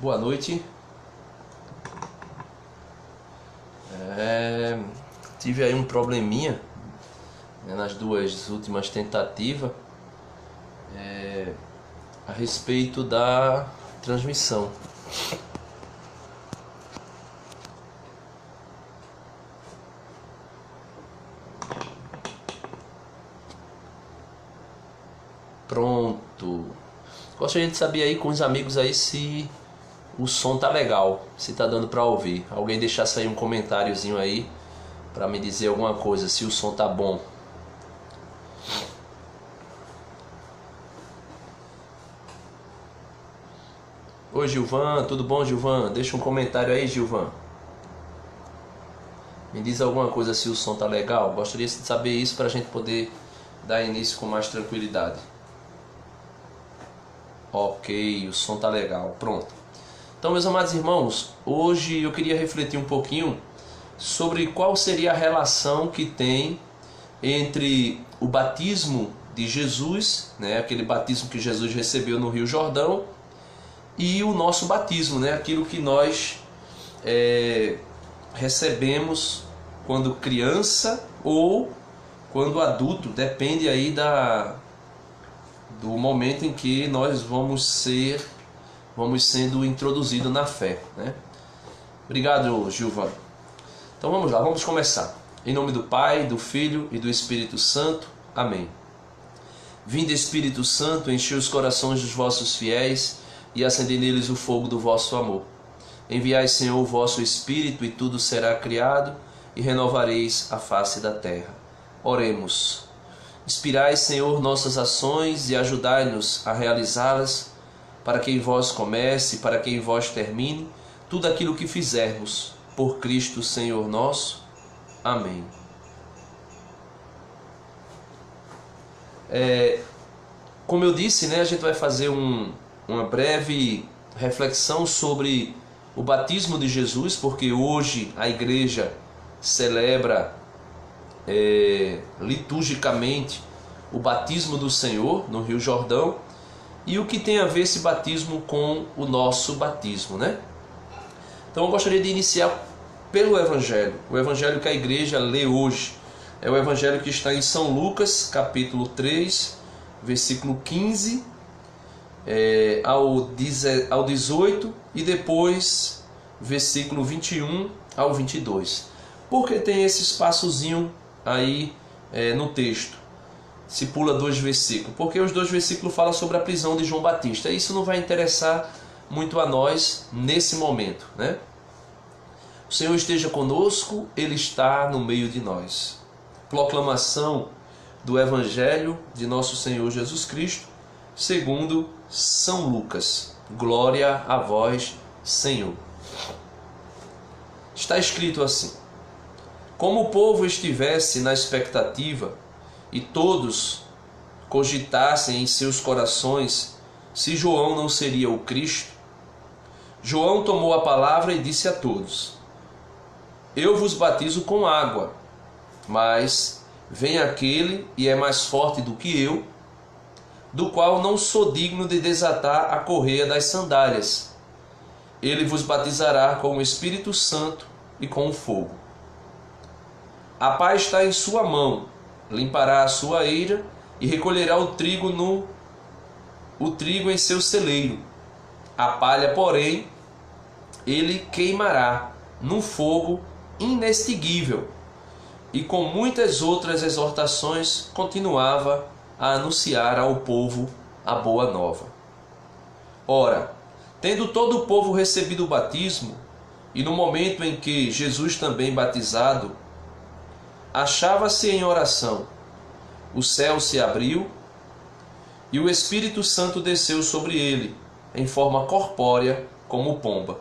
Boa noite. Tive aí um probleminha, né, nas duas últimas tentativas a respeito da transmissão. Pronto. Gostaria de saber aí com os amigos aí se o som tá legal, se tá dando pra ouvir. Alguém deixasse aí um comentáriozinho aí pra me dizer alguma coisa, se o som tá bom. Oi Gilvan, tudo bom Gilvan? Deixa um comentário aí, Gilvan. Me diz alguma coisa se o som tá legal. Gostaria de saber isso pra gente poder dar início com mais tranquilidade. Ok, o som tá legal, pronto. Então, meus amados irmãos, hoje eu queria refletir um pouquinho sobre qual seria a relação que tem entre o batismo de Jesus, né, aquele batismo que Jesus recebeu no Rio Jordão, e o nosso batismo, né, aquilo que nós recebemos quando criança ou quando adulto, depende aí do momento em que nós vamos sendo introduzidos na fé, né? Obrigado, Gilvan. Então vamos lá, vamos começar. Em nome do Pai, do Filho e do Espírito Santo. Amém. Vinde, Espírito Santo, enchei os corações dos vossos fiéis e acendei neles o fogo do vosso amor. Enviai, Senhor, o vosso Espírito, e tudo será criado, e renovareis a face da terra. Oremos. Inspirai, Senhor, nossas ações e ajudai-nos a realizá-las, para que em vós comece, para que em vós termine, tudo aquilo que fizermos, por Cristo, Senhor nosso. Amém. Como eu disse, né, a gente vai fazer uma breve reflexão sobre o batismo de Jesus, porque hoje a igreja celebra liturgicamente o batismo do Senhor no Rio Jordão, e o que tem a ver esse batismo com o nosso batismo, né? Então eu gostaria de iniciar pelo Evangelho, o Evangelho que a igreja lê hoje. É o Evangelho que está em São Lucas, capítulo 3, versículo 15 ao 18, e depois versículo 21 ao 22. Por que tem esse espaçozinho aí no texto? Se pula 2 versículos, porque os 2 versículos falam sobre a prisão de João Batista. Isso não vai interessar muito a nós nesse momento, né? O Senhor esteja conosco, Ele está no meio de nós. Proclamação do Evangelho de nosso Senhor Jesus Cristo, segundo São Lucas. Glória a vós, Senhor. Está escrito assim: como o povo estivesse na expectativa, e todos cogitassem em seus corações se João não seria o Cristo, João tomou a palavra e disse a todos: eu vos batizo com água, mas vem aquele e é mais forte do que eu, do qual não sou digno de desatar a correia das sandálias. Ele vos batizará com o Espírito Santo e com o fogo. A pá está em sua mão, limpará a sua eira e recolherá o trigo em seu celeiro. A palha, porém, ele queimará num fogo inextinguível. E com muitas outras exortações continuava a anunciar ao povo a boa nova. Ora, tendo todo o povo recebido o batismo, e no momento em que Jesus também batizado achava-se em oração, o céu se abriu e o Espírito Santo desceu sobre ele, em forma corpórea como pomba.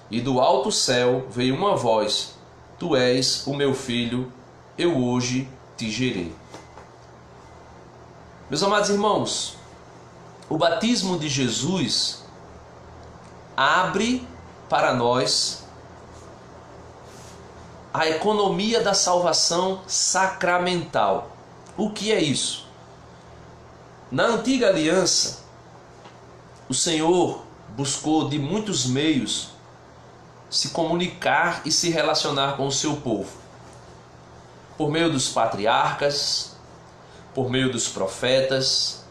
E do alto céu veio uma voz: tu és o meu filho, eu hoje te gerei. Meus amados irmãos, o batismo de Jesus abre para nós a economia da salvação sacramental. O que é isso? Na antiga aliança, o Senhor buscou de muitos meios se comunicar e se relacionar com o seu povo. Por meio dos patriarcas, por meio dos profetas,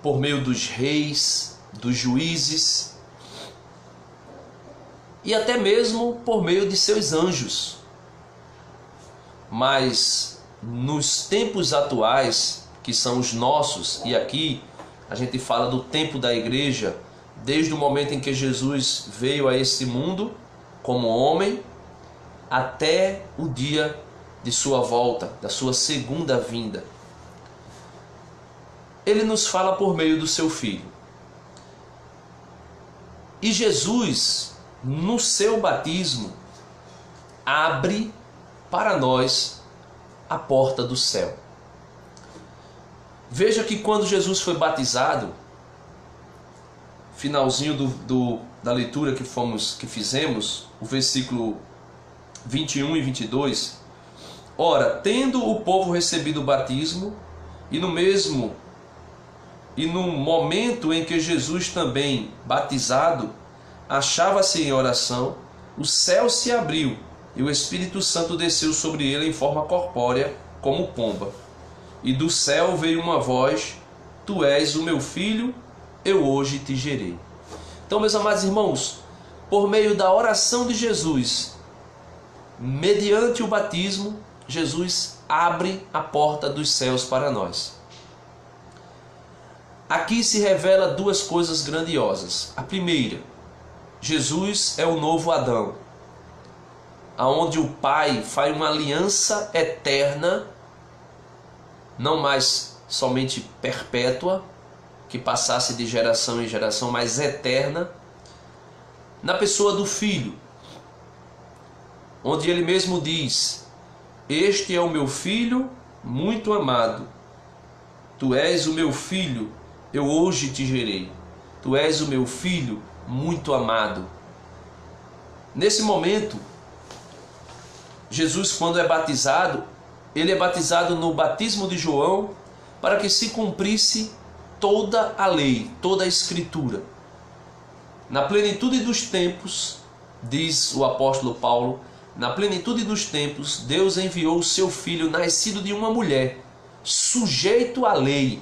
por meio dos reis, dos juízes e até mesmo por meio de seus anjos. Mas nos tempos atuais, que são os nossos, e aqui a gente fala do tempo da igreja, desde o momento em que Jesus veio a esse mundo como homem, até o dia de sua volta, da sua segunda vinda. Ele nos fala por meio do seu Filho. E Jesus, no seu batismo, abre para nós a porta do céu. Veja que quando Jesus foi batizado, finalzinho da leitura que fizemos, o versículo 21 e 22, ora, tendo o povo recebido o batismo, e no momento em que Jesus também, batizado, achava-se em oração, o céu se abriu e o Espírito Santo desceu sobre ele em forma corpórea, como pomba. E do céu veio uma voz: Tu és o meu filho, eu hoje te gerei. Então, meus amados irmãos, por meio da oração de Jesus, mediante o batismo, Jesus abre a porta dos céus para nós. Aqui se revela duas coisas grandiosas. A primeira, Jesus é o novo Adão, aonde o Pai faz uma aliança eterna, não mais somente perpétua, que passasse de geração em geração, mas eterna, na pessoa do Filho, onde ele mesmo diz: Este é o meu Filho muito amado, Tu és o meu Filho, eu hoje te gerei. Tu és o meu Filho muito amado. Nesse momento, Jesus, quando é batizado, ele é batizado no batismo de João, para que se cumprisse toda a lei, toda a Escritura. Na plenitude dos tempos, diz o apóstolo Paulo, na plenitude dos tempos, Deus enviou o seu Filho, nascido de uma mulher, sujeito à lei.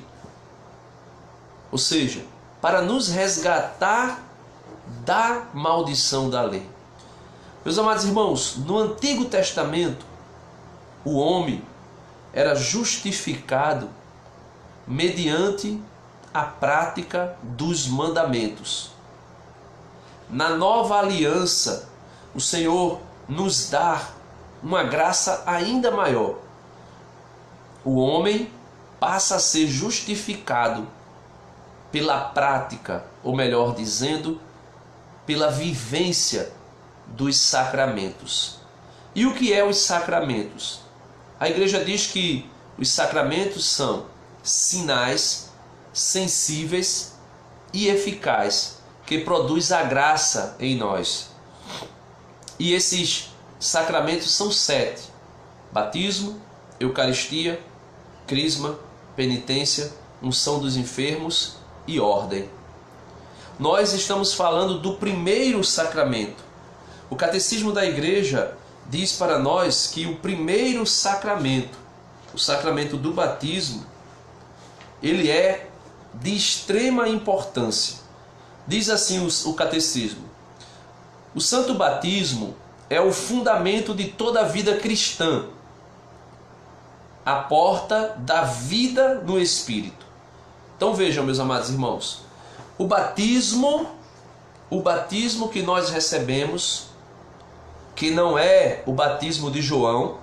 Ou seja, para nos resgatar da maldição da lei. Meus amados irmãos, no Antigo Testamento, o homem era justificado mediante a prática dos mandamentos. Na nova aliança, o Senhor nos dá uma graça ainda maior. O homem passa a ser justificado pela prática, ou melhor dizendo, pela vivência dos sacramentos. E o que é os sacramentos? A igreja diz que os sacramentos são sinais sensíveis e eficazes que produz a graça em nós. E esses sacramentos são 7: batismo, eucaristia, crisma, penitência, unção dos enfermos e ordem. Nós estamos falando do primeiro sacramento. O Catecismo da Igreja diz para nós que o primeiro sacramento, o sacramento do batismo, ele é de extrema importância. Diz assim o Catecismo: o santo batismo é o fundamento de toda a vida cristã, a porta da vida no Espírito. Então vejam, meus amados irmãos, o batismo que nós recebemos, que não é o batismo de João,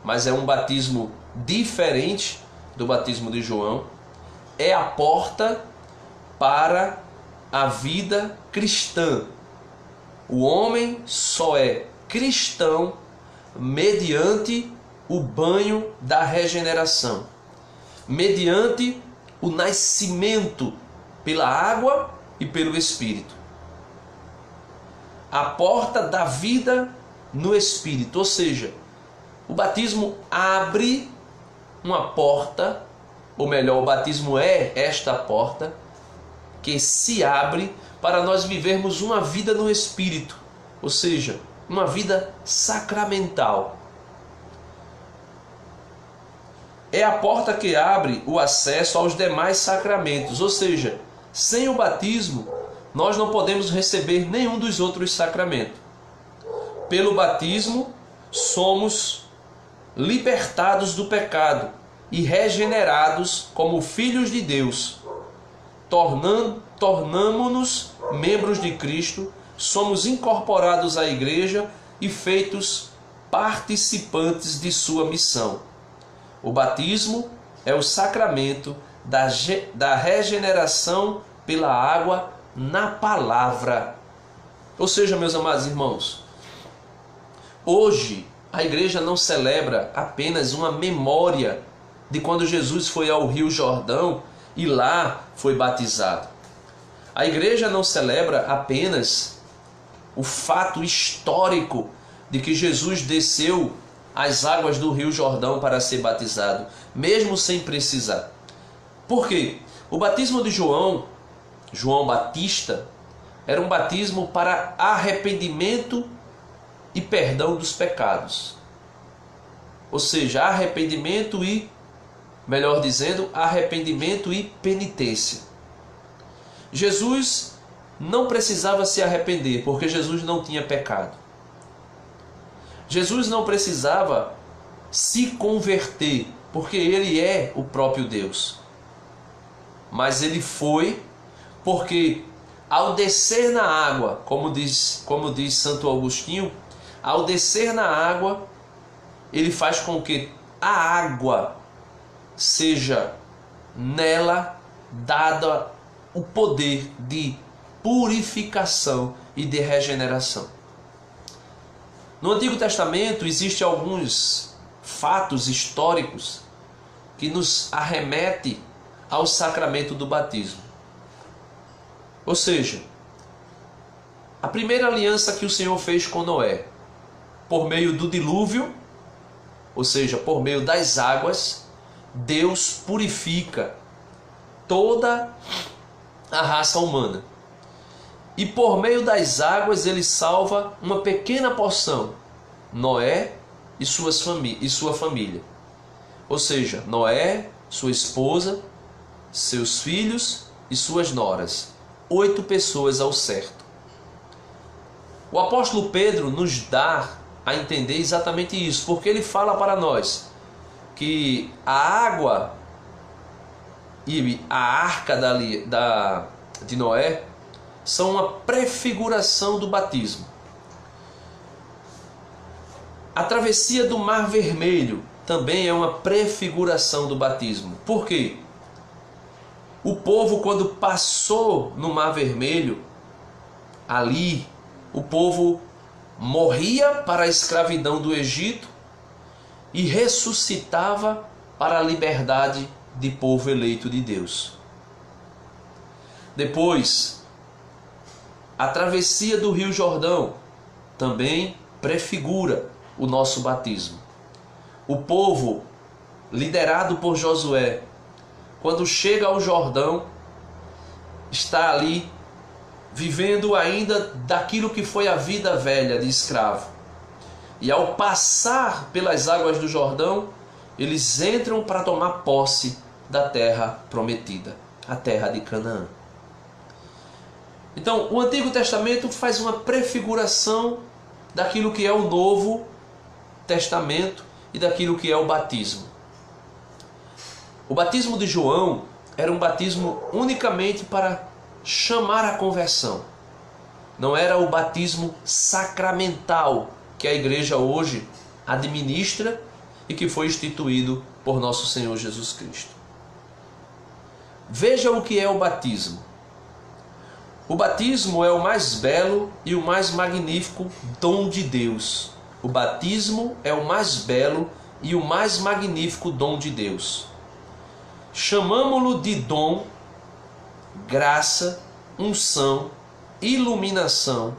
mas é um batismo diferente do batismo de João, é a porta para a vida cristã. O homem só é cristão mediante o banho da regeneração, mediante o nascimento pela água e pelo Espírito. A porta da vida no Espírito, ou seja, o batismo abre uma porta, ou melhor, o batismo é esta porta, que se abre para nós vivermos uma vida no Espírito, ou seja, uma vida sacramental. É a porta que abre o acesso aos demais sacramentos, ou seja, sem o batismo nós não podemos receber nenhum dos outros sacramentos. Pelo batismo somos libertados do pecado e regenerados como filhos de Deus. Tornamo-nos membros de Cristo, somos incorporados à igreja e feitos participantes de sua missão. O batismo é o sacramento da regeneração pela água na palavra. Ou seja, meus amados irmãos, hoje a igreja não celebra apenas uma memória de quando Jesus foi ao Rio Jordão e lá foi batizado. A igreja não celebra apenas o fato histórico de que Jesus desceu as águas do Rio Jordão para ser batizado, mesmo sem precisar. Por quê? O batismo de João Batista, era um batismo para arrependimento e perdão dos pecados. Ou seja, arrependimento e, melhor dizendo, arrependimento e penitência. Jesus não precisava se arrepender, porque Jesus não tinha pecado. Jesus não precisava se converter, porque ele é o próprio Deus. Mas ele foi porque ao descer na água, como diz Santo Agostinho, ao descer na água, ele faz com que a água seja nela dada o poder de purificação e de regeneração. No Antigo Testamento existem alguns fatos históricos que nos arremetem ao sacramento do batismo. Ou seja, a primeira aliança que o Senhor fez com Noé, por meio do dilúvio, ou seja, por meio das águas, Deus purifica toda a raça humana. E por meio das águas ele salva uma pequena porção, Noé e sua família. Ou seja, Noé, sua esposa, seus filhos e suas noras. 8 pessoas ao certo. O apóstolo Pedro nos dá a entender exatamente isso, porque ele fala para nós que a água e a arca de Noé são uma prefiguração do batismo. A travessia do Mar Vermelho também é uma prefiguração do batismo. Por quê? O povo, quando passou no Mar Vermelho, ali o povo morria para a escravidão do Egito e ressuscitava para a liberdade de povo eleito de Deus. Depois, a travessia do Rio Jordão também prefigura o nosso batismo. O povo, liderado por Josué, quando chega ao Jordão, está ali vivendo ainda daquilo que foi a vida velha de escravo. E ao passar pelas águas do Jordão, eles entram para tomar posse da terra prometida, a terra de Canaã. Então, o Antigo Testamento faz uma prefiguração daquilo que é o Novo Testamento e daquilo que é o batismo. O batismo de João era um batismo unicamente para chamar a conversão. Não era o batismo sacramental que a igreja hoje administra e que foi instituído por nosso Senhor Jesus Cristo. Veja o que é o batismo. O batismo é o mais belo e o mais magnífico dom de Deus. O batismo é o mais belo e o mais magnífico dom de Deus. Chamamo-lo de dom, graça, unção, iluminação,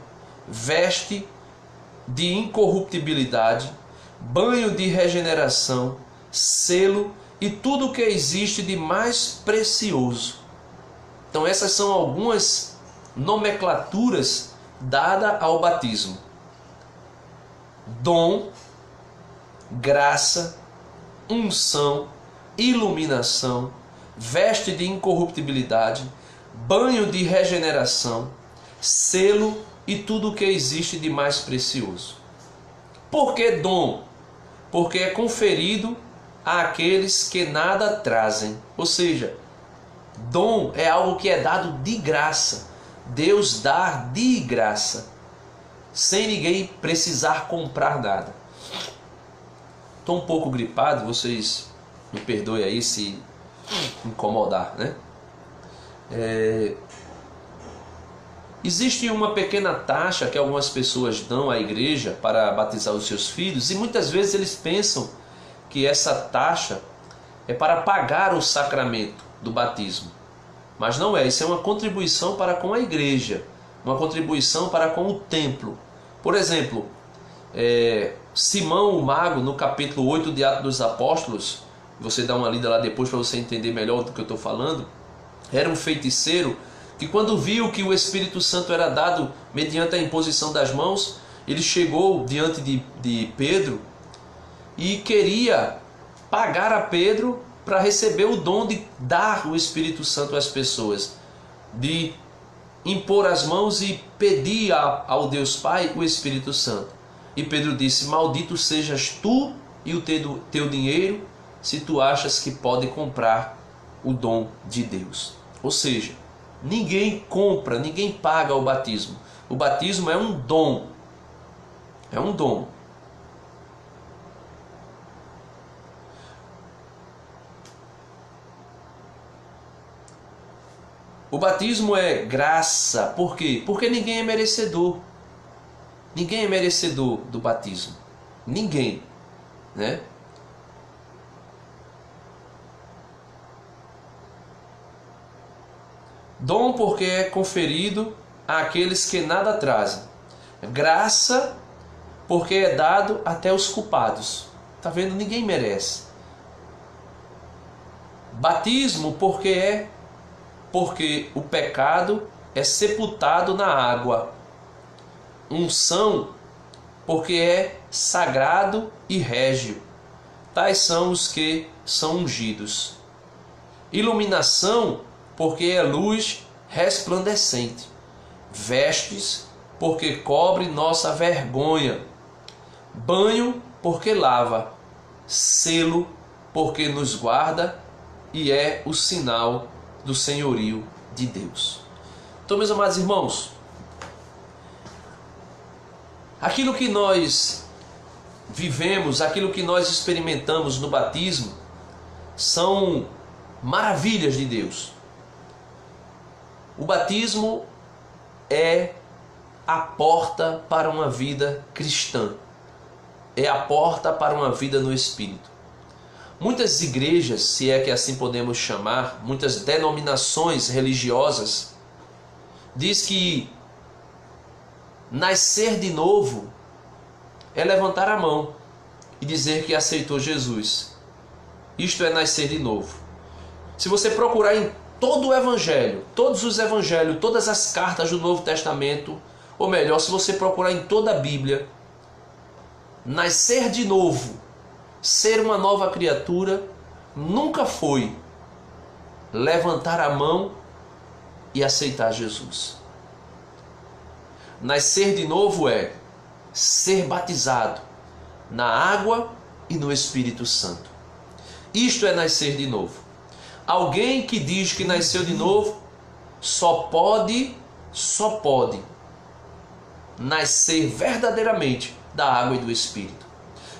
veste de incorruptibilidade, banho de regeneração, selo e tudo o que existe de mais precioso. Então essas são algumas nomenclaturas dadas ao batismo: dom, graça, unção, iluminação, veste de incorruptibilidade, banho de regeneração, selo e tudo o que existe de mais precioso. Por que dom? Porque é conferido àqueles que nada trazem. Ou seja, dom é algo que é dado de graça. Deus dá de graça, sem ninguém precisar comprar nada. Estou um pouco gripado, vocês me perdoem aí se incomodar, né? Existe uma pequena taxa que algumas pessoas dão à igreja para batizar os seus filhos, e muitas vezes eles pensam que essa taxa é para pagar o sacramento do batismo. Mas não é, isso é uma contribuição para com a igreja, uma contribuição para com o templo. Por exemplo, Simão o Mago, no capítulo 8 de Atos dos Apóstolos, você dá uma lida lá depois para você entender melhor do que eu estou falando, era um feiticeiro que, quando viu que o Espírito Santo era dado mediante a imposição das mãos, ele chegou diante de Pedro e queria pagar a Pedro para receber o dom de dar o Espírito Santo às pessoas, de impor as mãos e pedir ao Deus Pai o Espírito Santo. E Pedro disse: maldito sejas tu e o teu dinheiro, se tu achas que pode comprar o dom de Deus. Ou seja, ninguém compra, ninguém paga o batismo. O batismo é um dom. É um dom. O batismo é graça. Por quê? Porque ninguém é merecedor. Ninguém é merecedor do batismo. Ninguém, né? Dom porque é conferido àqueles que nada trazem. Graça porque é dado até os culpados. Tá vendo? Ninguém merece. Batismo porque o pecado é sepultado na água. Unção porque é sagrado e régio. Tais são os que são ungidos. Iluminação porque é luz resplandecente. Vestes porque cobre nossa vergonha. Banho porque lava. Selo porque nos guarda e é o sinal do senhorio de Deus. Então, meus amados irmãos, aquilo que nós vivemos, aquilo que nós experimentamos no batismo, são maravilhas de Deus. O batismo é a porta para uma vida cristã. É a porta para uma vida no Espírito. Muitas igrejas, se é que assim podemos chamar, muitas denominações religiosas, diz que nascer de novo é levantar a mão e dizer que aceitou Jesus. Isto é nascer de novo. Se você procurar em todo o Evangelho, todos os Evangelhos, todas as cartas do Novo Testamento, ou melhor, se você procurar em toda a Bíblia, nascer de novo, ser uma nova criatura, nunca foi levantar a mão e aceitar Jesus. Nascer de novo é ser batizado na água e no Espírito Santo. Isto é nascer de novo. Alguém que diz que nasceu de novo só pode nascer verdadeiramente da água e do Espírito.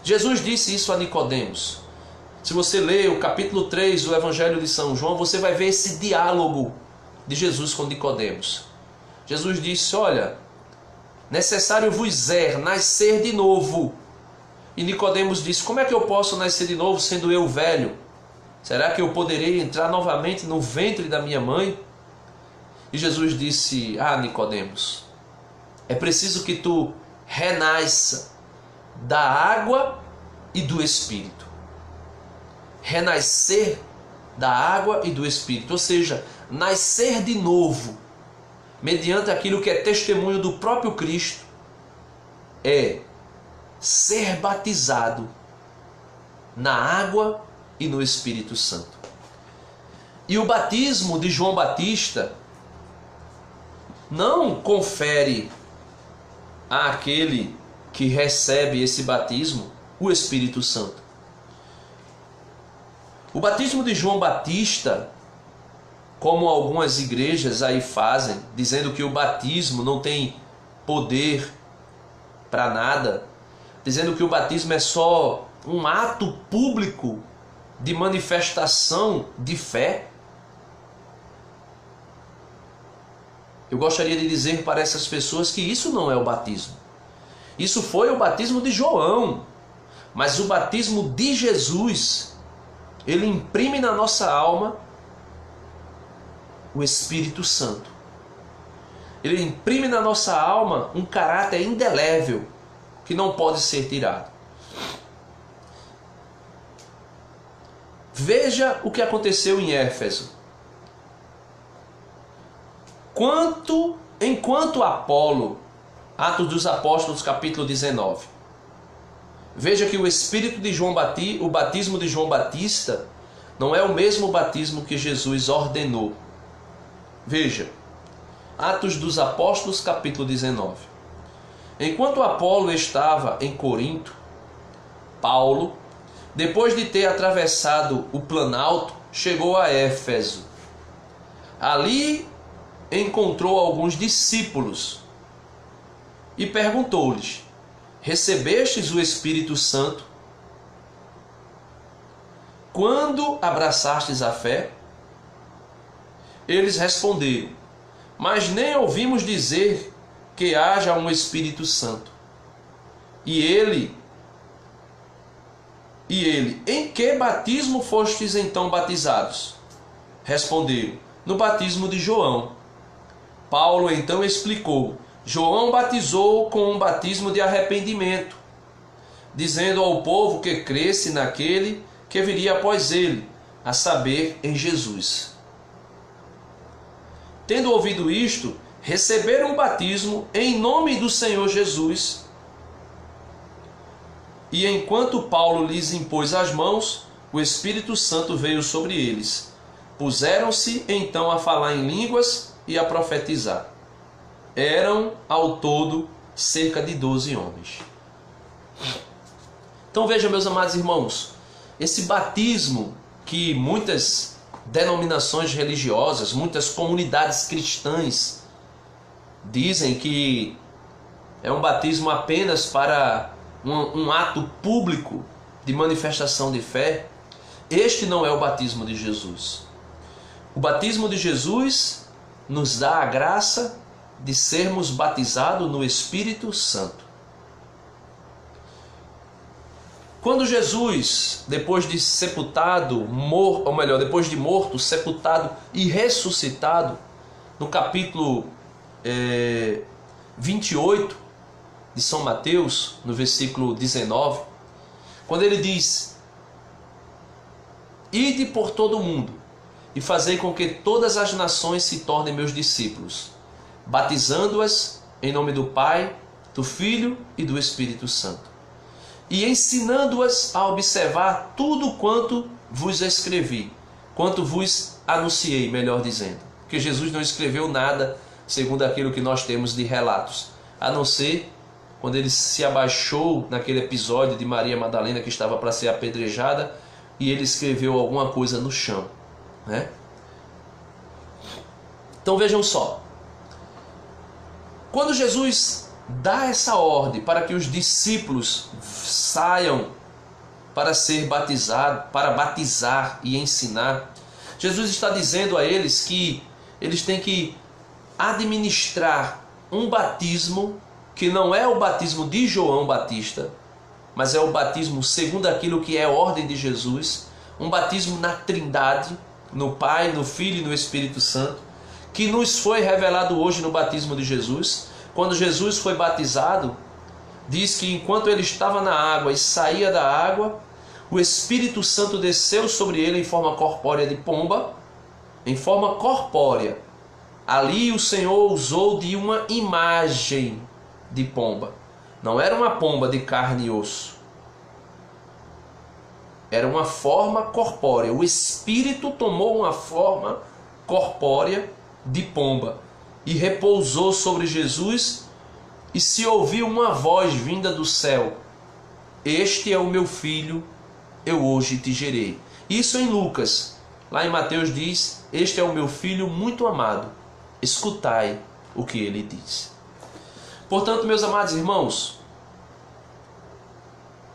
Jesus disse isso a Nicodemos. Se você ler o capítulo 3 do Evangelho de São João, você vai ver esse diálogo de Jesus com Nicodemos. Jesus disse: olha, necessário vos é nascer de novo. E Nicodemos disse: como é que eu posso nascer de novo sendo eu velho? Será que eu poderei entrar novamente no ventre da minha mãe? E Jesus disse: ah, Nicodemos, é preciso que tu renasça da água e do Espírito. Renascer da água e do Espírito. Ou seja, nascer de novo, mediante aquilo que é testemunho do próprio Cristo, é ser batizado na água e no Espírito Santo. E o batismo de João Batista não confere àquele que recebe esse batismo o Espírito Santo. O batismo de João Batista, como algumas igrejas aí fazem, dizendo que o batismo não tem poder para nada, dizendo que o batismo é só um ato público de manifestação de fé. Eu gostaria de dizer para essas pessoas que isso não é o batismo. Isso foi o batismo de João, mas o batismo de Jesus, ele imprime na nossa alma o Espírito Santo. Ele imprime na nossa alma um caráter indelével que não pode ser tirado. Veja o que aconteceu em Éfeso. Enquanto Apolo, Atos dos Apóstolos, capítulo 19. Veja que o Espírito de João Batista, o batismo de João Batista, não é o mesmo batismo que Jesus ordenou. Veja, Atos dos Apóstolos, capítulo 19. Enquanto Apolo estava em Corinto, Paulo, depois de ter atravessado o Planalto, chegou a Éfeso. Ali encontrou alguns discípulos e perguntou-lhes: recebestes o Espírito Santo quando abraçastes a fé? Eles responderam: mas nem ouvimos dizer que haja um Espírito Santo. E ele, em que batismo fostes então batizados? Responderam: no batismo de João. Paulo então explicou: João batizou com um batismo de arrependimento, dizendo ao povo que cresce naquele que viria após ele, a saber, em Jesus. Tendo ouvido isto, receberam o batismo em nome do Senhor Jesus. E enquanto Paulo lhes impôs as mãos, o Espírito Santo veio sobre eles. Puseram-se então a falar em línguas e a profetizar. Eram ao todo cerca de 12 homens. Então vejam, meus amados irmãos, esse batismo que muitas denominações religiosas, muitas comunidades cristãs dizem que é um batismo apenas para um ato público de manifestação de fé, este não é o batismo de Jesus. O batismo de Jesus nos dá a graça de sermos batizados no Espírito Santo. Quando Jesus, depois de sepultado, depois de morto, sepultado e ressuscitado, no capítulo 28 de São Mateus, no versículo 19, quando ele diz: ide por todo o mundo e fazei com que todas as nações se tornem meus discípulos, batizando-as em nome do Pai, do Filho e do Espírito Santo, e ensinando-as a observar tudo quanto vos escrevi, quanto vos anunciei, melhor dizendo. Porque Jesus não escreveu nada segundo aquilo que nós temos de relatos, a não ser quando ele se abaixou naquele episódio de Maria Madalena, que estava para ser apedrejada, e ele escreveu alguma coisa no chão, né? Então vejam só, quando Jesus dá essa ordem para que os discípulos saiam para ser batizados, para batizar e ensinar, Jesus está dizendo a eles que eles têm que administrar um batismo que não é o batismo de João Batista, mas é o batismo segundo aquilo que é a ordem de Jesus, um batismo na Trindade, no Pai, no Filho e no Espírito Santo, que nos foi revelado hoje no batismo de Jesus. Quando Jesus foi batizado, diz que enquanto ele estava na água e saía da água, o Espírito Santo desceu sobre ele em forma corpórea de pomba, em forma corpórea. Ali o Senhor usou de uma imagem de pomba. Não era uma pomba de carne e osso. Era uma forma corpórea. O Espírito tomou uma forma corpórea de pomba e repousou sobre Jesus, e se ouviu uma voz vinda do céu: este é o meu filho, eu hoje te gerei. Isso em Lucas. Lá em Mateus diz: este é o meu filho muito amado, escutai o que ele diz. Portanto, meus amados irmãos,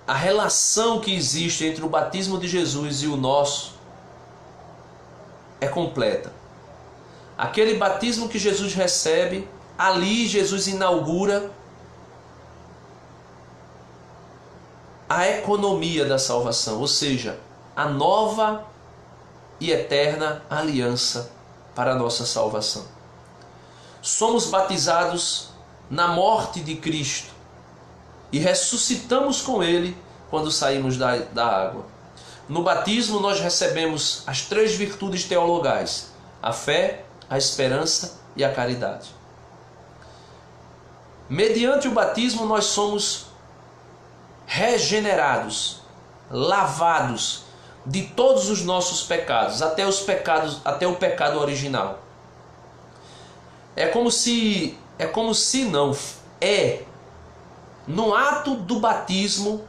a relação que existe entre o batismo de Jesus e o nosso é completa. Aquele batismo que Jesus recebe, ali Jesus inaugura a economia da salvação, ou seja, a nova e eterna aliança para a nossa salvação. Somos batizados na morte de Cristo e ressuscitamos com Ele quando saímos da água. No batismo nós recebemos as 3 virtudes teologais: a fé, a esperança e a caridade. Mediante o batismo nós somos regenerados, lavados de todos os nossos pecados, até o pecado original. No ato do batismo,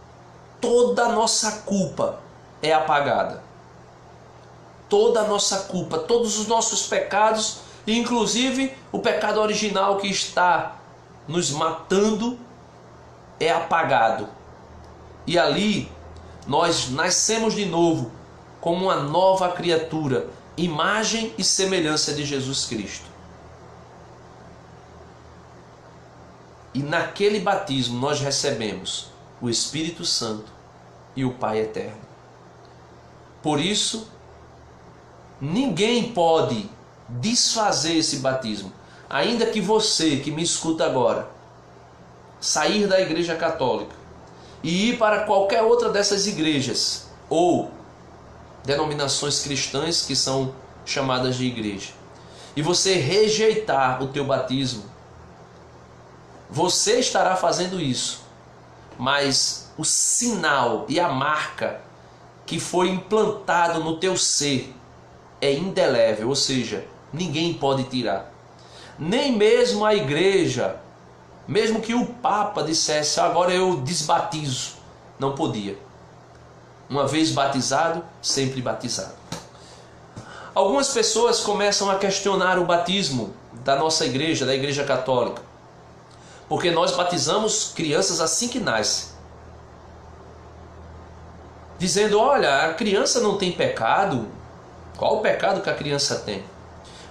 toda a nossa culpa é apagada. Toda a nossa culpa, todos os nossos pecados, inclusive o pecado original que está nos matando, é apagado. E ali nós nascemos de novo como uma nova criatura, imagem e semelhança de Jesus Cristo. E naquele batismo nós recebemos o Espírito Santo e o Pai Eterno. Por isso, ninguém pode desfazer esse batismo. Ainda que você que me escuta agora sair da Igreja Católica e ir para qualquer outra dessas igrejas ou denominações cristãs que são chamadas de igreja, e você rejeitar o teu batismo, você estará fazendo isso, mas o sinal e a marca que foi implantado no teu ser é indelével, ou seja, ninguém pode tirar. Nem mesmo a igreja, mesmo que o Papa dissesse: agora eu desbatizo, não podia. Uma vez batizado, sempre batizado. Algumas pessoas começam a questionar o batismo da nossa igreja, da Igreja Católica, porque nós batizamos crianças assim que nascem, dizendo: olha, a criança não tem pecado. Qual o pecado que a criança tem?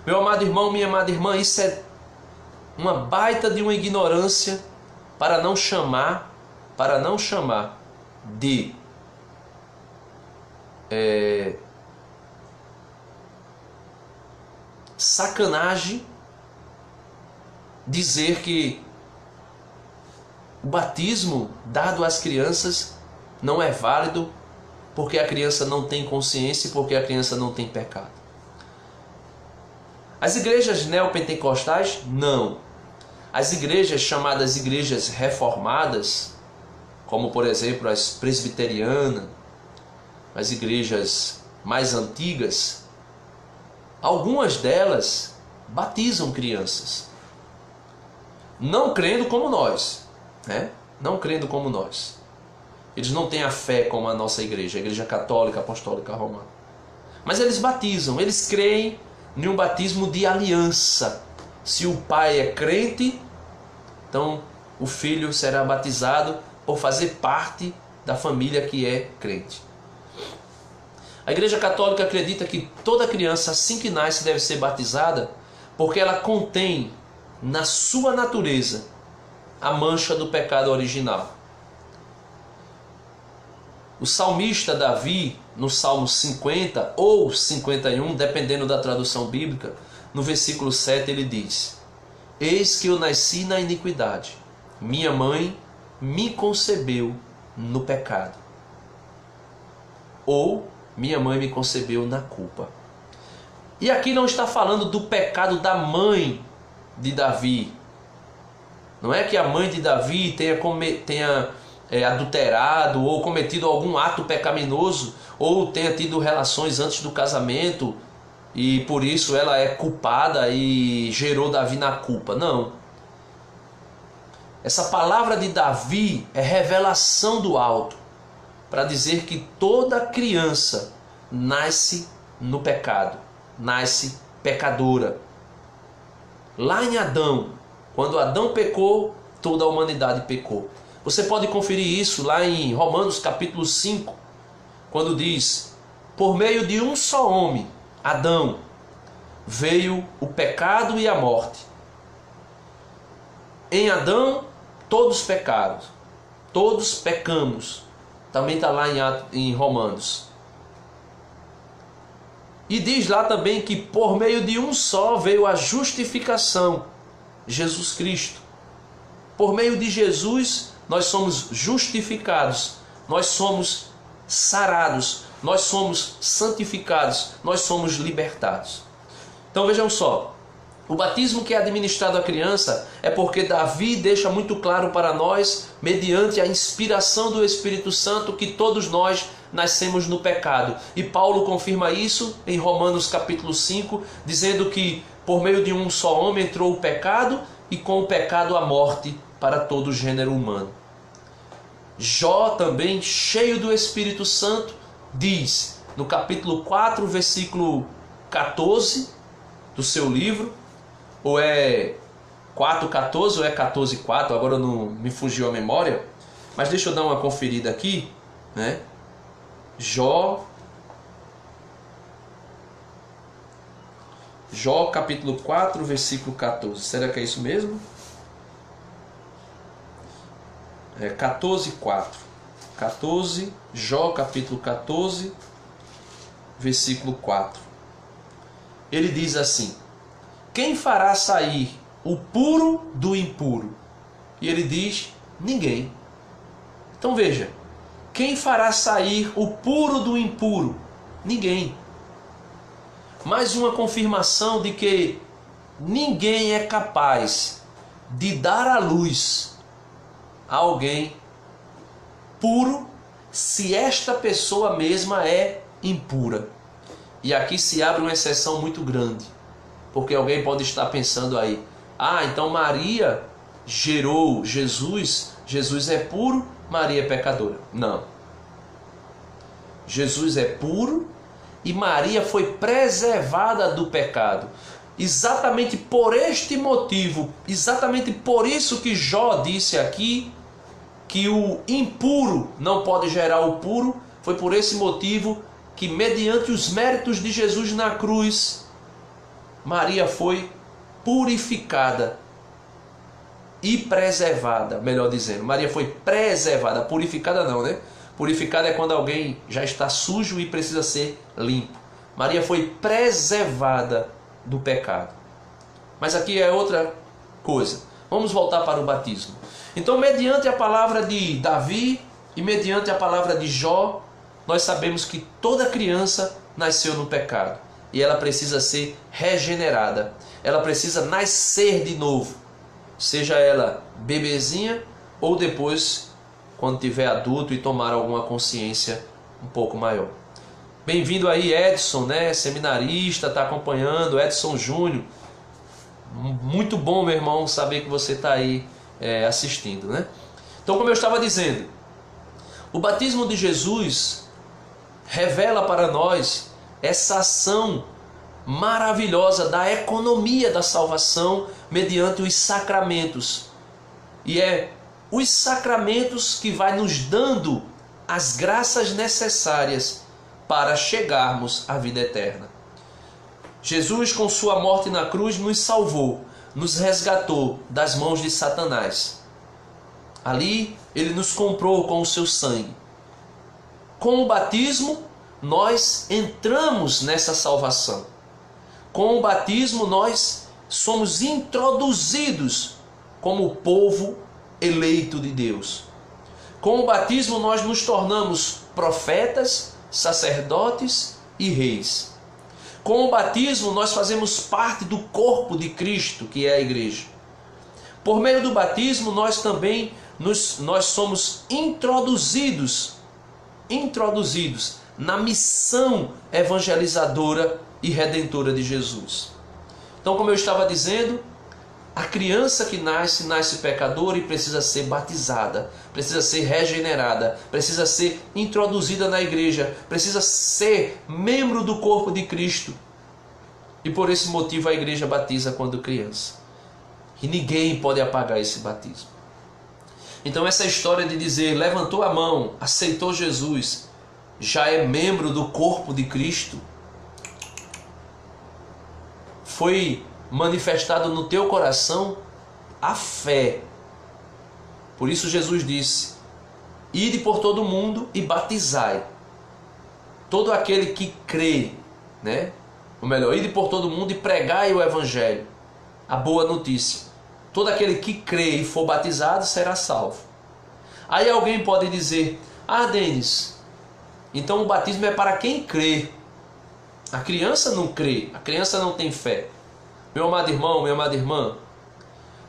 Meu amado irmão, minha amada irmã, isso é uma baita de uma ignorância, para não chamar de sacanagem dizer que o batismo dado às crianças não é válido porque a criança não tem consciência e porque a criança não tem pecado. As igrejas neopentecostais, não. As igrejas chamadas igrejas reformadas, como por exemplo as presbiterianas, as igrejas mais antigas, algumas delas batizam crianças, não crendo como nós, né? Não crendo como nós. Eles não têm a fé como a nossa igreja, a Igreja Católica Apostólica Romana. Mas eles batizam, eles creem em um batismo de aliança. Se o pai é crente, então o filho será batizado por fazer parte da família que é crente. A Igreja Católica acredita que toda criança, assim que nasce, deve ser batizada, porque ela contém na sua natureza a mancha do pecado original. O salmista Davi, no Salmo 50 ou 51, dependendo da tradução bíblica, no versículo 7 ele diz: eis que eu nasci na iniquidade, minha mãe me concebeu no pecado. Ou minha mãe me concebeu na culpa. E aqui não está falando do pecado da mãe de Davi. Não é que a mãe de Davi tenha adulterado ou cometido algum ato pecaminoso ou tenha tido relações antes do casamento e por isso ela é culpada e gerou Davi na culpa. Não. Essa palavra de Davi é revelação do alto para dizer que toda criança nasce no pecado, nasce pecadora. Lá em Adão, quando Adão pecou, toda a humanidade pecou. Você pode conferir isso lá em Romanos capítulo 5, quando diz: por meio de um só homem, Adão, veio o pecado e a morte. Em Adão, todos pecaram, todos pecamos. Também está lá em Romanos. E diz lá também que por meio de um só veio a justificação, Jesus Cristo. Por meio de Jesus nós somos justificados, nós somos sarados, nós somos santificados, nós somos libertados. Então vejam só, o batismo que é administrado à criança é porque Davi deixa muito claro para nós, mediante a inspiração do Espírito Santo, que todos nós nascemos no pecado. E Paulo confirma isso em Romanos capítulo 5, dizendo que por meio de um só homem entrou o pecado e com o pecado a morte para todo o gênero humano. Jó também, cheio do Espírito Santo, diz no capítulo 4, versículo 14 do seu livro, ou é 4,14 ou é 14,4, agora não me fugiu a memória, mas deixa eu dar uma conferida aqui, né? Jó capítulo 4, versículo 14. Será que é isso mesmo? É 14,4. 14, Jó capítulo 14, versículo 4. Ele diz assim: quem fará sair o puro do impuro? E ele diz: ninguém. Então veja, quem fará sair o puro do impuro? Ninguém. Mais uma confirmação de que ninguém é capaz de dar à luz a alguém puro se esta pessoa mesma é impura. E aqui se abre uma exceção muito grande, porque alguém pode estar pensando aí: ah, então Maria gerou Jesus, Jesus é puro, Maria é pecadora. Não. Jesus é puro e Maria foi preservada do pecado. Exatamente por este motivo, exatamente por isso que Jó disse aqui que o impuro não pode gerar o puro, foi por esse motivo que, mediante os méritos de Jesus na cruz, Maria foi purificada e preservada, melhor dizendo. Maria foi preservada, purificada não, né? Purificada é quando alguém já está sujo e precisa ser limpo. Maria foi preservada do pecado. Mas aqui é outra coisa. Vamos voltar para o batismo. Então, mediante a palavra de Davi e mediante a palavra de Jó, nós sabemos que toda criança nasceu no pecado e ela precisa ser regenerada. Ela precisa nascer de novo, seja ela bebezinha ou depois, quando tiver adulto e tomar alguma consciência um pouco maior. Bem-vindo aí, Edson, né? Seminarista, está acompanhando, Edson Júnior. Muito bom, meu irmão, saber que você está aí assistindo, né? Então, como eu estava dizendo, o batismo de Jesus revela para nós essa ação maravilhosa da economia da salvação mediante os sacramentos. E é os sacramentos que vai nos dando as graças necessárias para chegarmos à vida eterna. Jesus, com sua morte na cruz, nos salvou, nos resgatou das mãos de Satanás. Ali, ele nos comprou com o seu sangue. Com o batismo, nós entramos nessa salvação. Com o batismo, nós somos introduzidos como povo eleito de Deus. Com o batismo, nós nos tornamos profetas, sacerdotes e reis. Com o batismo, nós fazemos parte do corpo de Cristo, que é a igreja. Por meio do batismo, nós também nós somos introduzidos na missão evangelizadora e redentora de Jesus. Então, como eu estava dizendo, a criança que nasce pecadora e precisa ser batizada, precisa ser regenerada, precisa ser introduzida na igreja, precisa ser membro do corpo de Cristo. E por esse motivo a igreja batiza quando criança. E ninguém pode apagar esse batismo. Então essa história de dizer, levantou a mão, aceitou Jesus, já é membro do corpo de Cristo, foi manifestado no teu coração a fé. Por isso Jesus disse, ide por todo mundo e batizai todo aquele que crê, né? Ou melhor, ide por todo mundo e pregai o evangelho, a boa notícia. Todo aquele que crê e for batizado será salvo. Aí alguém pode dizer, Denis, então o batismo é para quem crê. A criança não crê, a criança não tem fé. Meu amado irmão, minha amada irmã,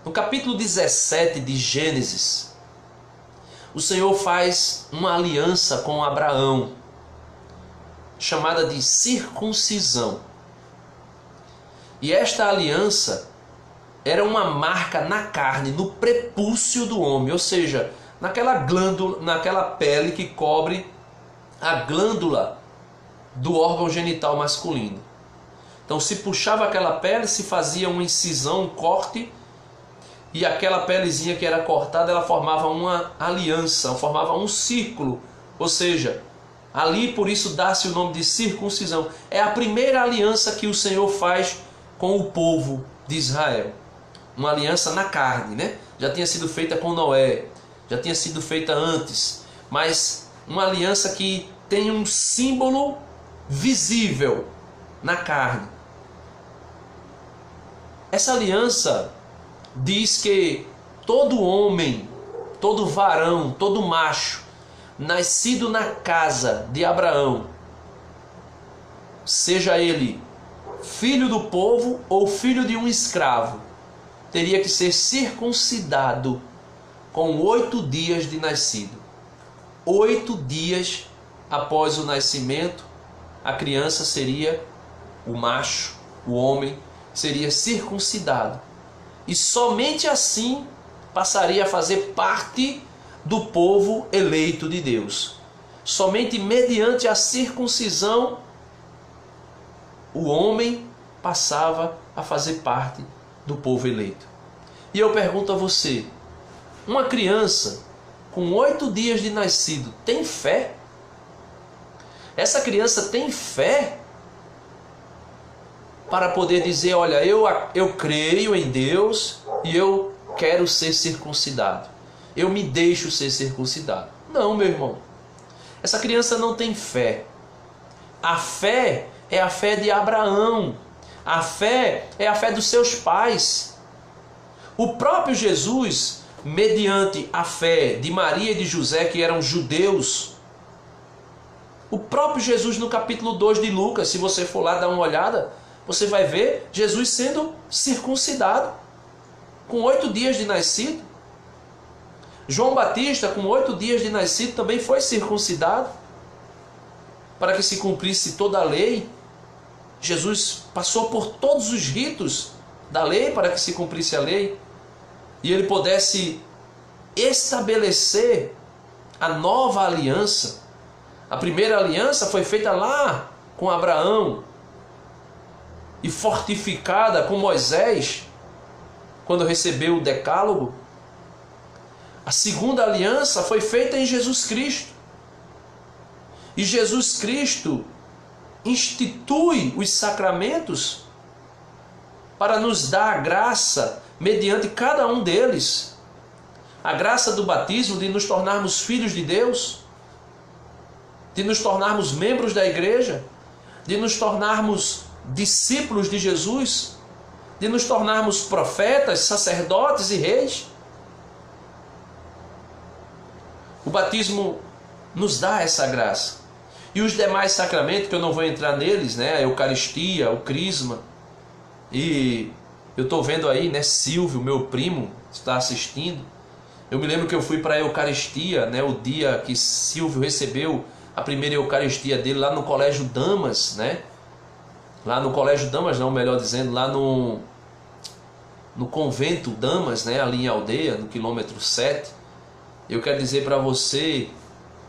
no capítulo 17 de Gênesis, o Senhor faz uma aliança com Abraão, chamada de circuncisão. E esta aliança era uma marca na carne, no prepúcio do homem, ou seja, naquela glândula, naquela pele que cobre a glândula do órgão genital masculino. Então se puxava aquela pele, se fazia uma incisão, um corte, e aquela pelezinha que era cortada, ela formava uma aliança, formava um círculo, ou seja, ali por isso dá-se o nome de circuncisão. É a primeira aliança que o Senhor faz com o povo de Israel. Uma aliança na carne, né? Já tinha sido feita com Noé, já tinha sido feita antes, mas uma aliança que tem um símbolo visível na carne. Essa aliança diz que todo homem, todo varão, todo macho, nascido na casa de Abraão, seja ele filho do povo ou filho de um escravo, teria que ser circuncidado com 8 dias de nascido. 8 dias após o nascimento, a criança seria, o macho, o homem, seria circuncidado. E somente assim passaria a fazer parte do povo eleito de Deus. Somente mediante a circuncisão, o homem passava a fazer parte do povo eleito. E eu pergunto a você, uma criança com 8 dias de nascido tem fé? Essa criança tem fé para poder dizer, olha, eu creio em Deus e eu quero ser circuncidado. Eu me deixo ser circuncidado. Não, meu irmão. Essa criança não tem fé. A fé é a fé de Abraão. A fé é a fé dos seus pais. O próprio Jesus, mediante a fé de Maria e de José, que eram judeus, o próprio Jesus no capítulo 2 de Lucas, se você for lá dar uma olhada, você vai ver Jesus sendo circuncidado, com 8 dias de nascido. João Batista, com 8 dias de nascido, também foi circuncidado, para que se cumprisse toda a lei. Jesus passou por todos os ritos da lei para que se cumprisse a lei, e ele pudesse estabelecer a nova aliança. A primeira aliança foi feita lá com Abraão e fortificada com Moisés, quando recebeu o decálogo. A segunda aliança foi feita em Jesus Cristo. E Jesus Cristo institui os sacramentos para nos dar a graça mediante cada um deles. A graça do batismo de nos tornarmos filhos de Deus, de nos tornarmos membros da igreja, de nos tornarmos discípulos de Jesus, de nos tornarmos profetas, sacerdotes e reis. O batismo nos dá essa graça. E os demais sacramentos, que eu não vou entrar neles, né? A Eucaristia, o Crisma. E eu estou vendo aí, né, Silvio, meu primo, está assistindo. Eu me lembro que eu fui para a Eucaristia, né, o dia que Silvio recebeu a primeira Eucaristia dele lá no Colégio Damas, né? Lá no Colégio Damas, não, melhor dizendo, lá no Convento Damas, né, ali em Aldeia, no quilômetro 7. Eu quero dizer para você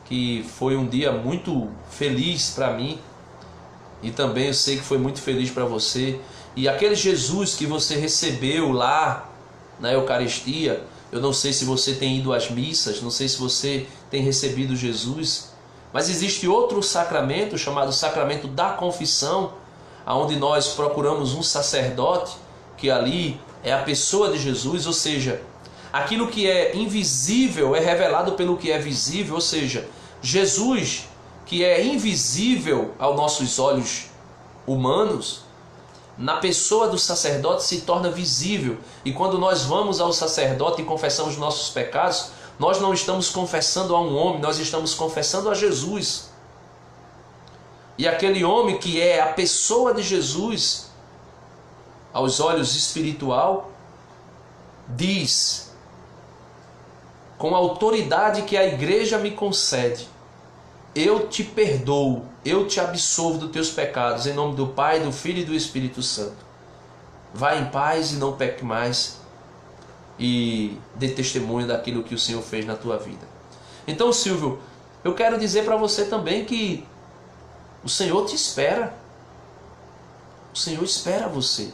que foi um dia muito feliz para mim, e também eu sei que foi muito feliz para você. E aquele Jesus que você recebeu lá na Eucaristia, eu não sei se você tem ido às missas, não sei se você tem recebido Jesus, mas existe outro sacramento chamado sacramento da confissão, onde nós procuramos um sacerdote, que ali é a pessoa de Jesus, ou seja, aquilo que é invisível é revelado pelo que é visível, ou seja, Jesus, que é invisível aos nossos olhos humanos, na pessoa do sacerdote se torna visível. E quando nós vamos ao sacerdote e confessamos nossos pecados, nós não estamos confessando a um homem, nós estamos confessando a Jesus. E aquele homem que é a pessoa de Jesus, aos olhos espiritual, diz, com a autoridade que a igreja me concede: eu te perdoo, eu te absolvo dos teus pecados, em nome do Pai, do Filho e do Espírito Santo. Vá em paz e não peque mais, e dê testemunho daquilo que o Senhor fez na tua vida. Então, Silvio, eu quero dizer para você também que o Senhor te espera. O Senhor espera você.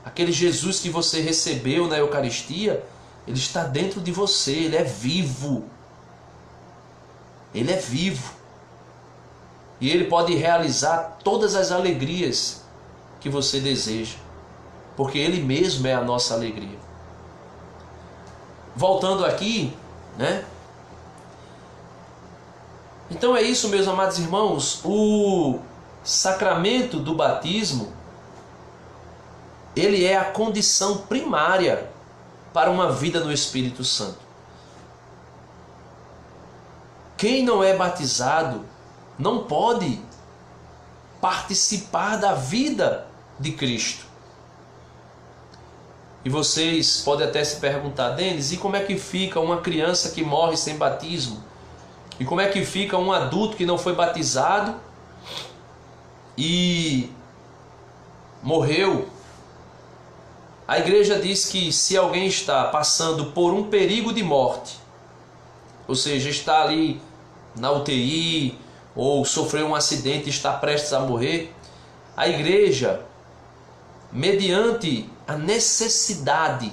Aquele Jesus que você recebeu na Eucaristia, Ele está dentro de você, Ele é vivo. Ele é vivo. E Ele pode realizar todas as alegrias que você deseja, porque Ele mesmo é a nossa alegria. Voltando aqui, né? Então é isso, meus amados irmãos. O sacramento do batismo, ele é a condição primária para uma vida no Espírito Santo. Quem não é batizado não pode participar da vida de Cristo. E vocês podem até se perguntar: Denis, e como é que fica uma criança que morre sem batismo? E como é que fica um adulto que não foi batizado e morreu? A igreja diz que se alguém está passando por um perigo de morte, ou seja, está ali na UTI ou sofreu um acidente e está prestes a morrer, a igreja, mediante a necessidade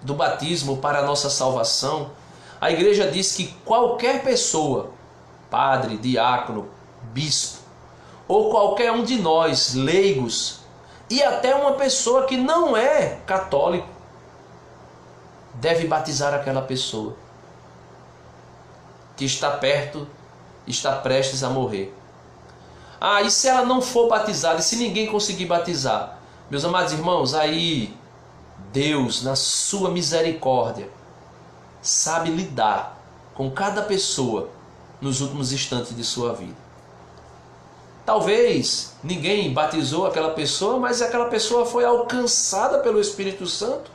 do batismo para a nossa salvação, a igreja diz que qualquer pessoa, padre, diácono, bispo, ou qualquer um de nós, leigos, e até uma pessoa que não é católico, deve batizar aquela pessoa que está perto, está prestes a morrer. Ah, e se ela não for batizada, e se ninguém conseguir batizar? Meus amados irmãos, aí Deus, na sua misericórdia, sabe lidar com cada pessoa nos últimos instantes de sua vida. Talvez ninguém batizou aquela pessoa, mas aquela pessoa foi alcançada pelo Espírito Santo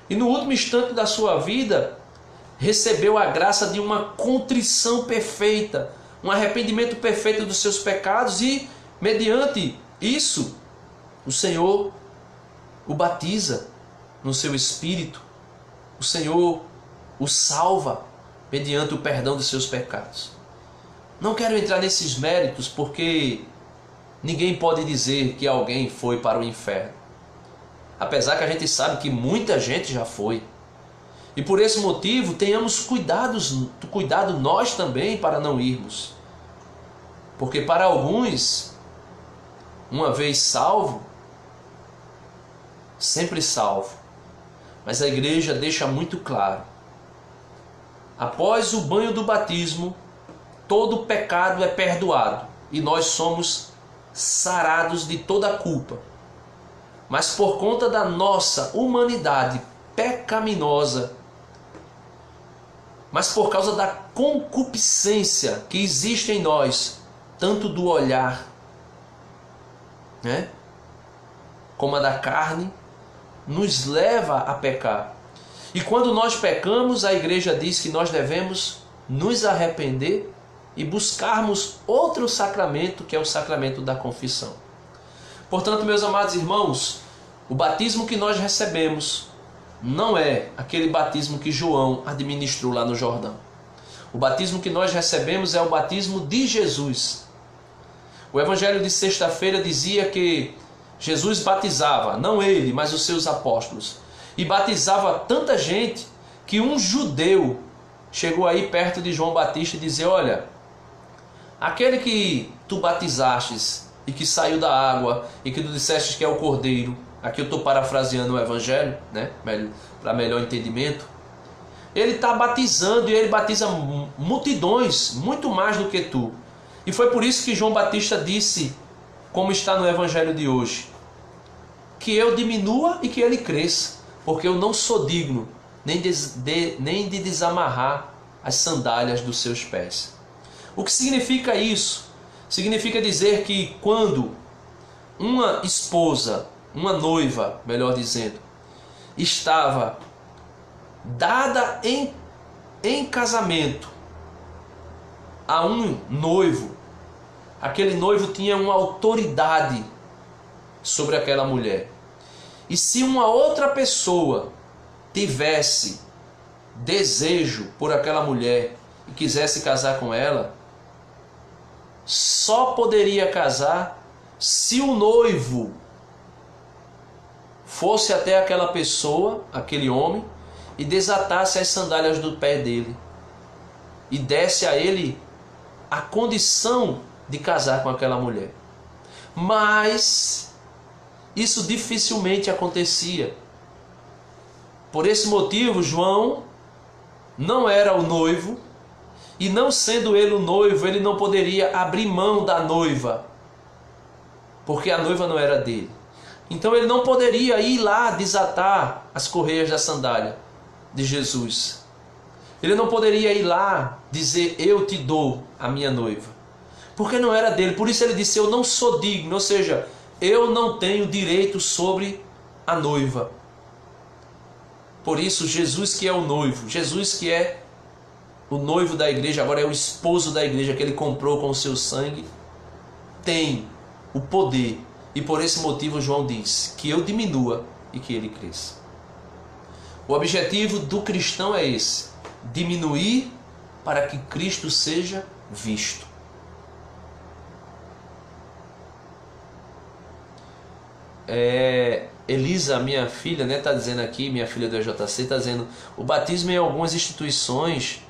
e no último instante da sua vida recebeu a graça de uma contrição perfeita, um arrependimento perfeito dos seus pecados, e mediante isso o Senhor o batiza no seu espírito, o Senhor o salva mediante o perdão dos seus pecados. Não quero entrar nesses méritos, porque ninguém pode dizer que alguém foi para o inferno, apesar que a gente sabe que muita gente já foi. E por esse motivo, tenhamos cuidado nós também para não irmos. Porque para alguns, uma vez salvo, sempre salvo. Mas a igreja deixa muito claro: após o banho do batismo, todo pecado é perdoado e nós somos sarados de toda a culpa. Mas por conta da nossa humanidade pecaminosa, mas por causa da concupiscência que existe em nós, tanto do olhar, né, como a da carne, nos leva a pecar. E quando nós pecamos, a igreja diz que nós devemos nos arrepender e buscarmos outro sacramento, que é o sacramento da confissão. Portanto, meus amados irmãos, o batismo que nós recebemos não é aquele batismo que João administrou lá no Jordão. O batismo que nós recebemos é o batismo de Jesus. O evangelho de sexta-feira dizia que Jesus batizava, não ele, mas os seus apóstolos. E batizava tanta gente que um judeu chegou aí perto de João Batista e dizia: olha, aquele que tu batizastes e que saiu da água e que tu disseste que é o Cordeiro, aqui eu estou parafraseando o evangelho, né, para melhor entendimento, ele está batizando e ele batiza multidões, muito mais do que tu. E foi por isso que João Batista disse, como está no evangelho de hoje, que eu diminua e que ele cresça, porque eu não sou digno nem de desamarrar as sandálias dos seus pés. O que significa isso? Significa dizer que quando uma esposa, uma noiva, melhor dizendo, estava dada em casamento a um noivo, aquele noivo tinha uma autoridade sobre aquela mulher. E se uma outra pessoa tivesse desejo por aquela mulher e quisesse casar com ela, só poderia casar se o noivo fosse até aquela pessoa, aquele homem, e desatasse as sandálias do pé dele e desse a ele a condição de casar com aquela mulher. Mas isso dificilmente acontecia. Por esse motivo, João não era o noivo, e não sendo ele o noivo, ele não poderia abrir mão da noiva, porque a noiva não era dele. Então ele não poderia ir lá desatar as correias da sandália de Jesus. Ele não poderia ir lá dizer: eu te dou a minha noiva, porque não era dele. Por isso ele disse: eu não sou digno, ou seja, eu não tenho direito sobre a noiva. Por isso Jesus, que é o noivo, Jesus que é o noivo da igreja, agora é o esposo da igreja que ele comprou com o seu sangue, tem o poder. E por esse motivo João diz que eu diminua e que ele cresça. O objetivo do cristão é esse: diminuir para que Cristo seja visto. Elisa, minha filha, né, está dizendo aqui, minha filha do EJC, está dizendo: o batismo em algumas instituições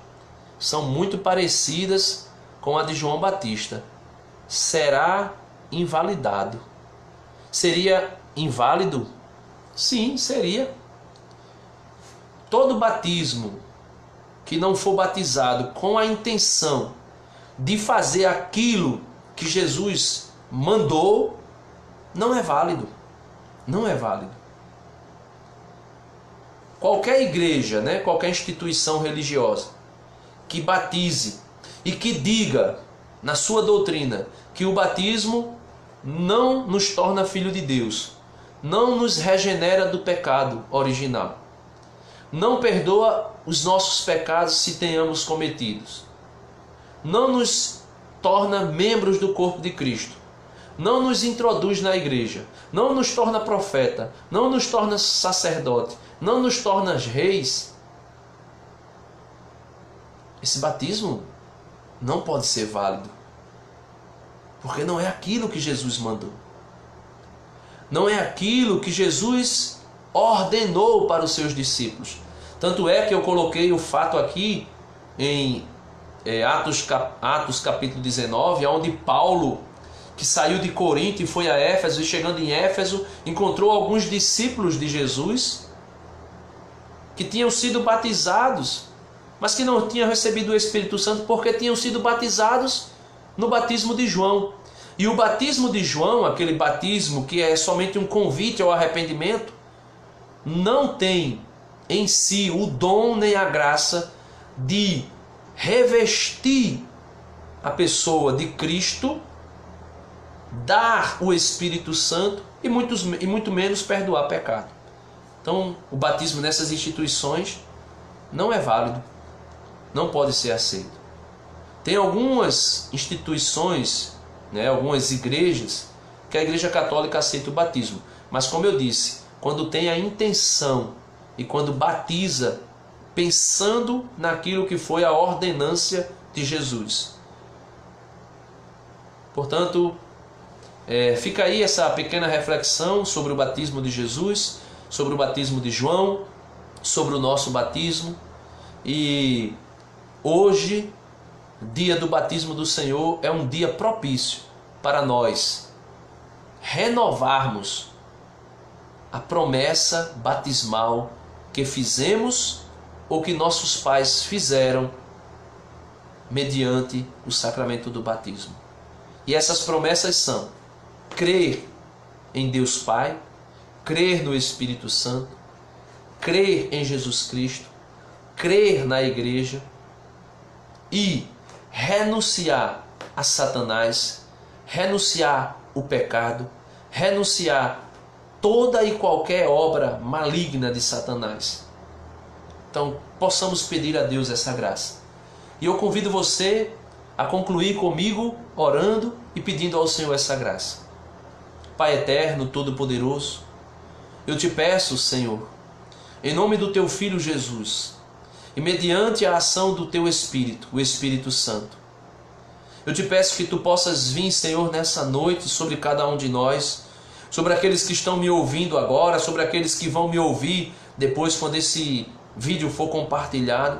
são muito parecidas com a de João Batista. Será invalidado. Seria inválido? Sim, seria. Todo batismo que não for batizado com a intenção de fazer aquilo que Jesus mandou, não é válido. Não é válido. Qualquer igreja, né, qualquer instituição religiosa que batize e que diga na sua doutrina que o batismo não nos torna filho de Deus, não nos regenera do pecado original, não perdoa os nossos pecados se tenhamos cometidos, não nos torna membros do corpo de Cristo, não nos introduz na igreja, não nos torna profeta, não nos torna sacerdote, não nos torna reis, esse batismo não pode ser válido, porque não é aquilo que Jesus mandou, não é aquilo que Jesus ordenou para os seus discípulos. Tanto é que eu coloquei o fato aqui em Atos capítulo 19, onde Paulo, que saiu de Corinto e foi a Éfeso, e chegando em Éfeso, encontrou alguns discípulos de Jesus que tinham sido batizados, mas que não tinham recebido o Espírito Santo porque tinham sido batizados no batismo de João. E o batismo de João, aquele batismo que é somente um convite ao arrependimento, não tem em si o dom nem a graça de revestir a pessoa de Cristo, dar o Espírito Santo e muito menos perdoar pecado. Então, o batismo nessas instituições não é válido, não pode ser aceito. Tem algumas instituições, algumas igrejas, que a Igreja Católica aceita o batismo. Mas, como eu disse, quando tem a intenção e quando batiza pensando naquilo que foi a ordenância de Jesus. Portanto, fica aí essa pequena reflexão sobre o batismo de Jesus, sobre o batismo de João, sobre o nosso batismo. E hoje, dia do batismo do Senhor, é um dia propício para nós renovarmos a promessa batismal que fizemos ou que nossos pais fizeram mediante o sacramento do batismo. E essas promessas são: crer em Deus Pai, crer no Espírito Santo, crer em Jesus Cristo, crer na igreja e renunciar a Satanás, renunciar o pecado, renunciar toda e qualquer obra maligna de Satanás. Então, possamos pedir a Deus essa graça. E eu convido você a concluir comigo orando e pedindo ao Senhor essa graça. Pai eterno, todo-poderoso, eu te peço, Senhor, em nome do teu Filho Jesus, e mediante a ação do teu Espírito, o Espírito Santo, eu te peço que tu possas vir, Senhor, nessa noite sobre cada um de nós, sobre aqueles que estão me ouvindo agora, sobre aqueles que vão me ouvir depois quando esse vídeo for compartilhado.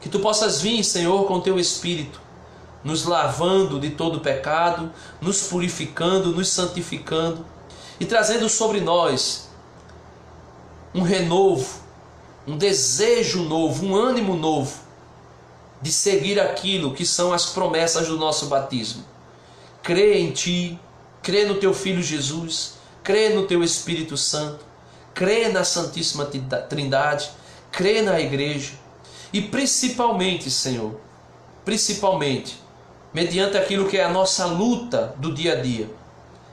Que tu possas vir, Senhor, com teu Espírito, nos lavando de todo pecado, nos purificando, nos santificando e trazendo sobre nós um renovo, um desejo novo, um ânimo novo de seguir aquilo que são as promessas do nosso batismo. Crê em Ti, crê no Teu Filho Jesus, crê no Teu Espírito Santo, crê na Santíssima Trindade, crê na Igreja e principalmente, Senhor, principalmente, mediante aquilo que é a nossa luta do dia a dia,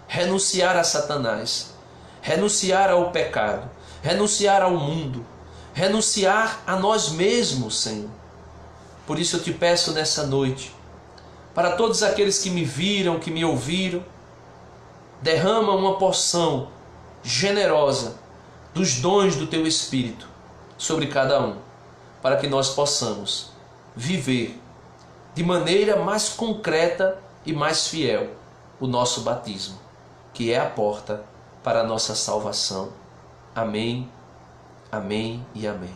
renunciar a Satanás, renunciar ao pecado, renunciar ao mundo, renunciar a nós mesmos, Senhor. Por isso eu te peço nessa noite, para todos aqueles que me viram, que me ouviram, derrama uma porção generosa dos dons do Teu Espírito sobre cada um, para que nós possamos viver de maneira mais concreta e mais fiel o nosso batismo, que é a porta para a nossa salvação. Amém, amém e amém.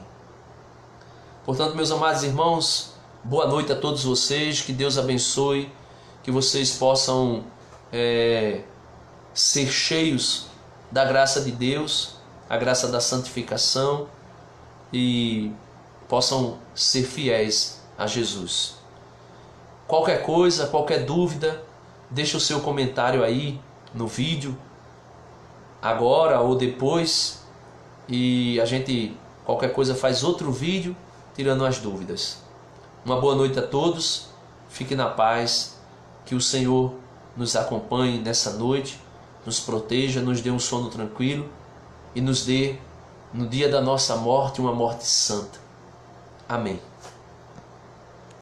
Portanto, meus amados irmãos, boa noite a todos vocês, que Deus abençoe, que vocês possam ser cheios da graça de Deus, a graça da santificação e possam ser fiéis a Jesus. Qualquer coisa, qualquer dúvida, deixa o seu comentário aí no vídeo, agora ou depois, e a gente, qualquer coisa, faz outro vídeo tirando as dúvidas. Uma boa noite a todos, fique na paz, que o Senhor nos acompanhe nessa noite, nos proteja, nos dê um sono tranquilo e nos dê, no dia da nossa morte, uma morte santa. Amém.